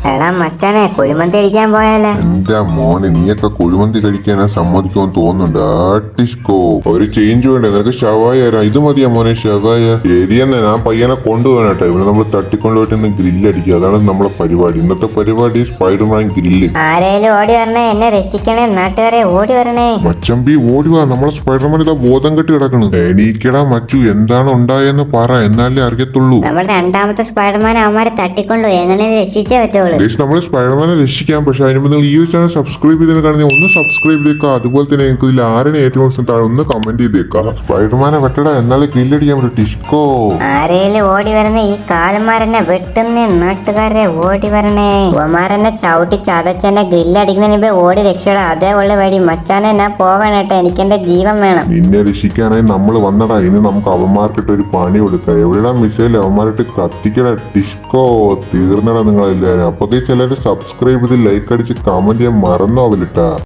എടാ മച്ചാനെ കുഴിമന്തി കഴിക്കാൻ പോയാലേ? എന്റെ മോനെ, നീയൊക്കെ കുഴിമന്തി കഴിക്കാനാ സമ്മതിക്കുമെന്ന് തോന്നുന്നുണ്ട്. ആട്ടിഷ്കോ ഒരു ചേഞ്ച് വേണ്ടേ നിനക്ക്? ഷവായ തരാം. ഇത് മതിയാ മോനെ ഷവായ? ശരിയെന്നെ, ഞാൻ പയ്യനെ കൊണ്ടുപോകാനട്ടെ. ഇവിടെ നമ്മൾ തട്ടിക്കൊണ്ടുപോയിട്ട് ഗ്രില്ലടിക്കുക. അതാണ് നമ്മളെ പരിപാടി. ഇന്നത്തെ പരിപാടി സ്പൈഡർമാൻ ഗ്രില്ല്. ആരേലും ഓടി വരണേ, എന്നെ രക്ഷിക്കണേ, നാട്ടുകാരെ ഓടി വരണേ. മച്ചമ്പി ഓടിവാ, നമ്മളെ സ്പൈഡർമാൻ ഇതാ ബോധം കെട്ടി കിടക്കണ്. എണീക്കടാ മച്ചു, എന്താണ് ഉണ്ടായെന്ന് പറ, എന്നാലേ അറിയത്തുള്ളൂ. നമ്മൾ രണ്ടാമത്തെ സ്പൈഡർമാൻ അവന്മാരെ തട്ടിക്കൊണ്ടു എങ്ങനെ രക്ഷിച്ചേ പറ്റുള്ളൂ. നമ്മൾ സ്പൈഡർമാനെ രക്ഷിക്കാം. പക്ഷെ അതിന് നിങ്ങൾ ഈ ഒരു ചാനൽ സബ്സ്ക്രൈബ് ചെയ്തതിന് കാണുന്ന ഒന്ന് സബ്സ്ക്രൈബ് ചെയ്തേക്കാം. അതുപോലെ തന്നെ നിങ്ങൾക്ക് ഇതിൽ ആരെയാണ് ഏറ്റവും ഇഷ്ടം താഴെ ഒന്ന് കമന്റ് ചെയ്തേക്കാം. സ്പൈഡർമാനെ വെട്ടടാ, എന്നാലേ ഗ്രില്ലടിക്കാൻ പറ്റും. ടിഷ്കോ ആരേലും ഓടി വരണേ, ഈ കാലന്മാരെന്നെ വെട്ടുന്നേ, നാട്ടുകാരെ ഓടി വരണേ. ഉവമാരെന്നെ ചവിട്ടി ചതച്ചെന്നെ ഗ്രില്ലടിക്കുന്നതിന് മുമ്പേ ഓടി രക്ഷടാ. അതേ ഉള്ള വഴി മച്ചാനെ, ഞാൻ പോവാനട്ടെ, എനിക്കെന്റെ ജീവൻ വേണം. നിന്നെ രക്ഷിക്കാനായി നമ്മൾ വന്നടാ. ഇനി നമുക്ക് അവന്മാർക്കിട്ട് ഒരു പണി കൊടുക്കാം. എവിടെയാ മിസൈൽ? അവന്മാരിട്ട് കത്തിക്കടാ. ടിഷ്കോ തീർന്നടാ നിങ്ങളെല്ലാവരും. അപ്പൊ എല്ലാവരും സബ്സ്ക്രൈബ് ചെയ്ത് ലൈക്ക് അടിച്ച് കമന്റ് ചെയ്യാൻ മറന്നോ അവലിട്ടാ.